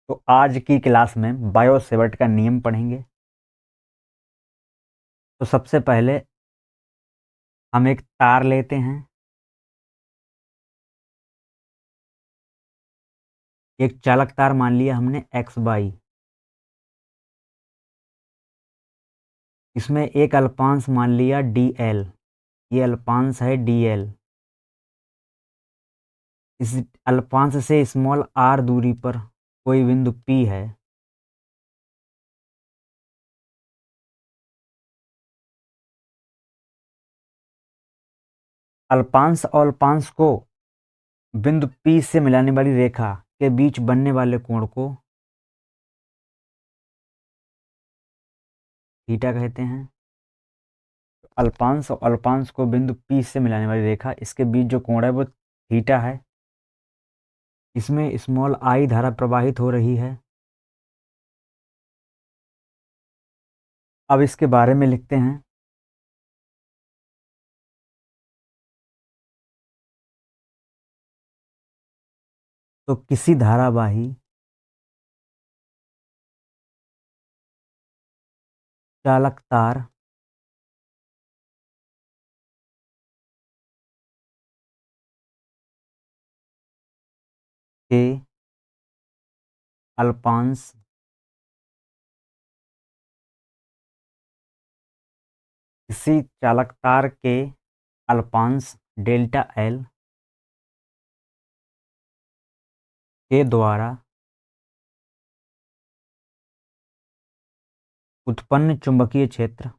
तो आज की क्लास में बायो सेवर्ट का नियम पढ़ेंगे। तो सबसे पहले हम एक तार लेते हैं, एक चालक तार मान लिया हमने एक्स बाई, इसमें एक अल्पांश मान लिया डी एल, ये अल्पांश है डी एल। इस अल्पांश से स्मॉल आर दूरी पर कोई बिंदु पी है, अल्पांश और अल्पांश को बिंदु पी से मिलाने वाली रेखा के बीच बनने वाले कोण को थीटा कहते हैं। अल्पांश और अल्पांश को बिंदु पी से मिलाने वाली रेखा, इसके बीच जो कोण है वो थीटा है। इसमें स्मॉल आई धारा प्रवाहित हो रही है। अब इसके बारे में लिखते हैं। तो किसी धारावाही चालक तार के अल्पांश किसी चालक तार के अल्पांश डेल्टा एल के द्वारा उत्पन्न चुंबकीय क्षेत्र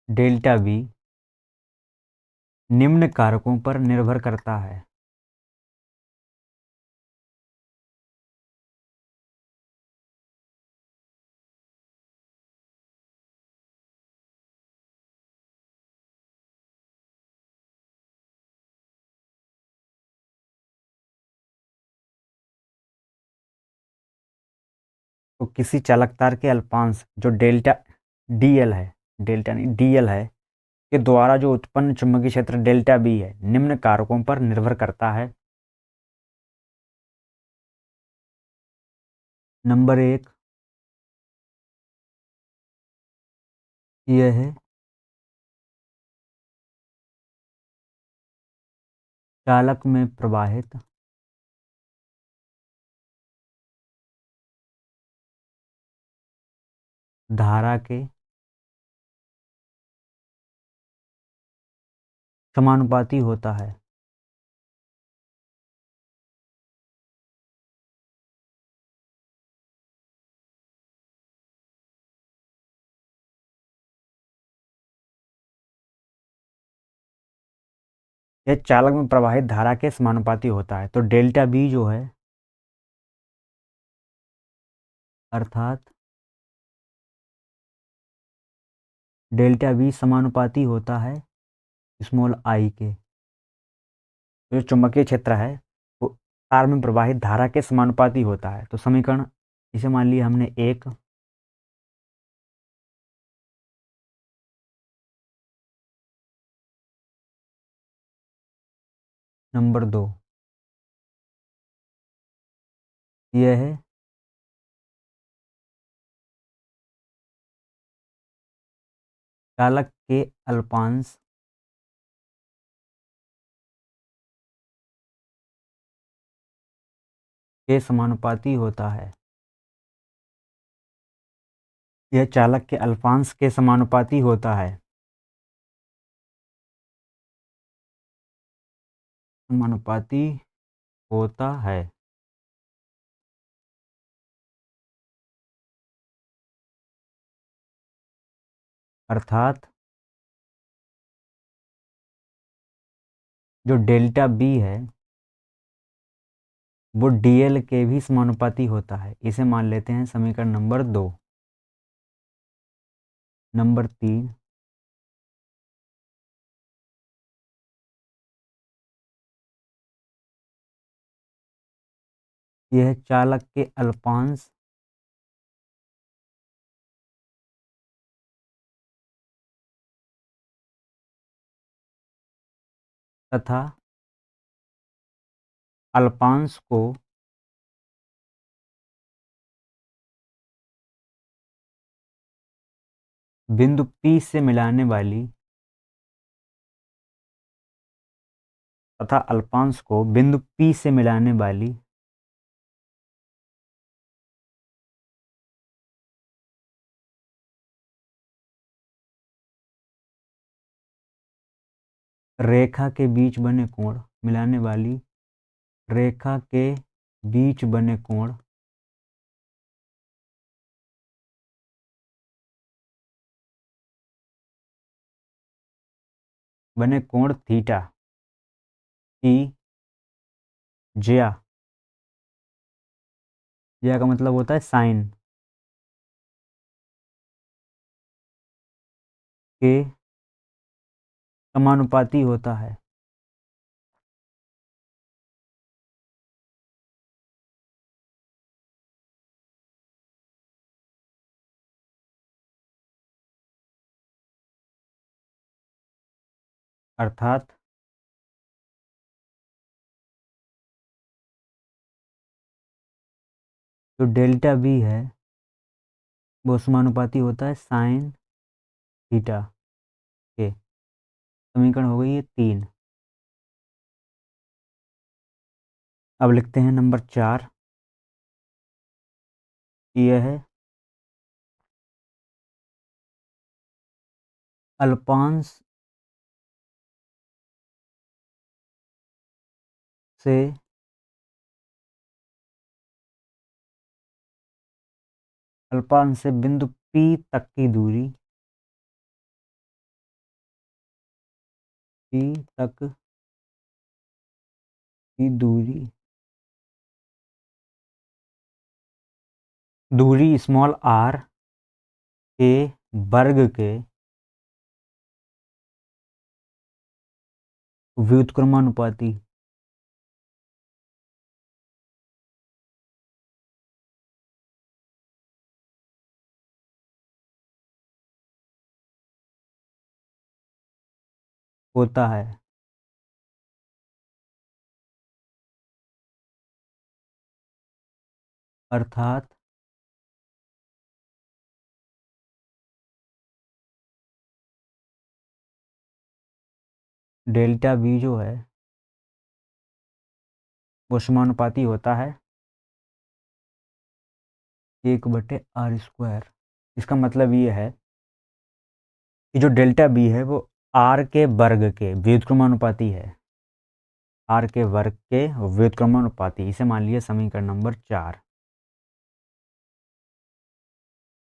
डेल्टा बी निम्न कारकों पर निर्भर करता है। तो किसी चालक तार के अल्पांश जो डेल्टा डी एल है, डेल्टा नहीं डी एल है, के द्वारा जो उत्पन्न चुंबकीय क्षेत्र डेल्टा बी है, निम्न कारकों पर निर्भर करता है। नंबर एक, यह है चालक में प्रवाहित धारा के समानुपाती होता है। यह चालक में प्रवाहित धारा के समानुपाती होता है। तो डेल्टा बी जो है, अर्थात डेल्टा बी समानुपाती होता है स्मॉल आई के। तो जो चुंबकीय क्षेत्र है वो तार में प्रवाहित धारा के समानुपाती होता है। तो समीकरण इसे मान लिया हमने एक। नंबर दो, यह है चालक के अल्पांश के समानुपाती होता है। यह चालक के अल्पांश के समानुपाती होता है। समानुपाती होता है, अर्थात जो डेल्टा बी है वो डीएल के भी समानुपाती होता है। इसे मान लेते हैं समीकरण नंबर दो। नंबर तीन, यह चालक के अल्पांश तथा अल्पांश को बिंदु P से मिलाने वाली तथा अल्पांश को बिंदु P से मिलाने वाली रेखा के बीच बने कोण मिलाने वाली रेखा के बीच बने कोण थीटा की ज्या ज्या का मतलब होता है साइन के समानुपाती होता है। अर्थात जो डेल्टा बी है वो समानुपाती होता है साइन थीटा के। समीकरण हो गई ये 3। अब लिखते हैं नंबर 4। यह है अल्पांश से बिंदु P तक की दूरी P तक की दूरी स्मॉल r के वर्ग के व्युत्क्रमानुपाती होता है। अर्थात डेल्टा बी जो है वो समानुपाती होता है 1/r²। इसका मतलब ये है कि जो डेल्टा बी है वो r के वर्ग के व्युत्क्रमानुपाती है। r के वर्ग के व्युत्क्रमानुपाती, इसे मान लिया समीकरण नंबर 4।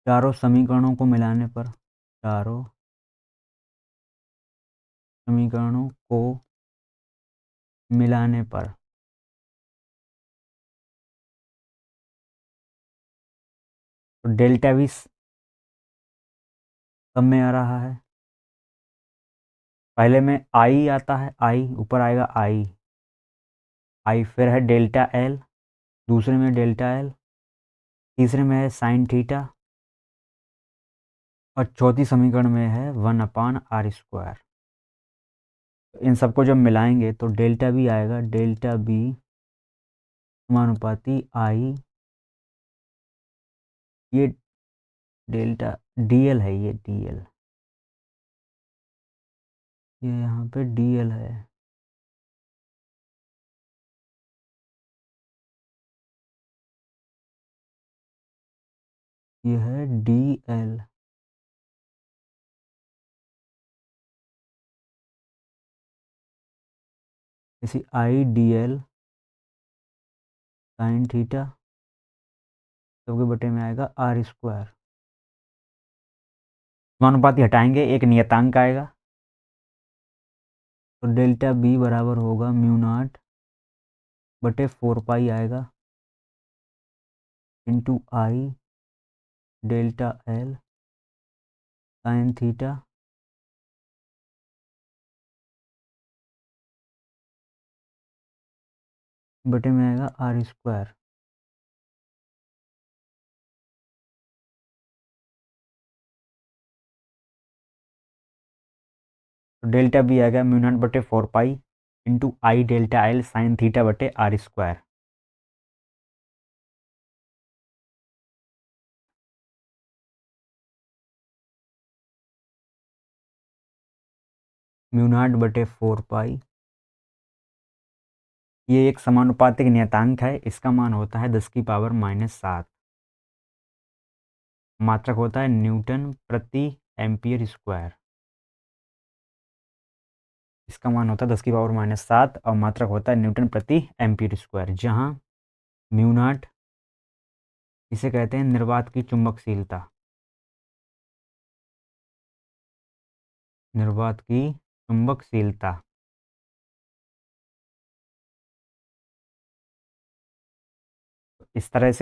चारों समीकरणों को मिलाने पर चारों समीकरणों को मिलाने पर तो डेल्टा बी कब में आ रहा है? पहले में आई आता है, आई ऊपर आएगा आई फिर है डेल्टा एल, दूसरे में डेल्टा एल, तीसरे में है साइन थीटा और चौथी समीकरण में है 1/r²। इन सबको जब मिलाएंगे तो डेल्टा बी आएगा, डेल्टा बी समानुपाती आई, ये डेल्टा डीएल है, ये डीएल, ये यहाँ पे डीएल है। ये है डीएल। इसी आई डीएल साइन थीटा सबके बटे में आएगा r²। समानुपाती हटाएंगे, एक नियतांक आएगा, तो डेल्टा बी बराबर होगा μ0/4 आएगा इंटू आई डेल्टा एल साइन थीटा बटे में आएगा r²। तो डेल्टा बी आ गया μ0/4 इंटू आई डेल्टा एल साइन थीटा बटे आर स्क्वायर। म्यू नॉट बटे 4 पाई। ये एक समानुपातिक नियतांक है, इसका मान होता है 10⁻⁻7। मात्रक होता है न्यूटन प्रति एम्पियर स्क्वायर। इसका मान होता है 10⁻⁻7 और मात्रक होता है न्यूटन प्रति एम्पियर स्क्वायर, जहाँ म्यू नॉट इसे कहते हैं निर्वात की चुंबकशीलता। निर्वात की चुंबकशीलता। इस तरह से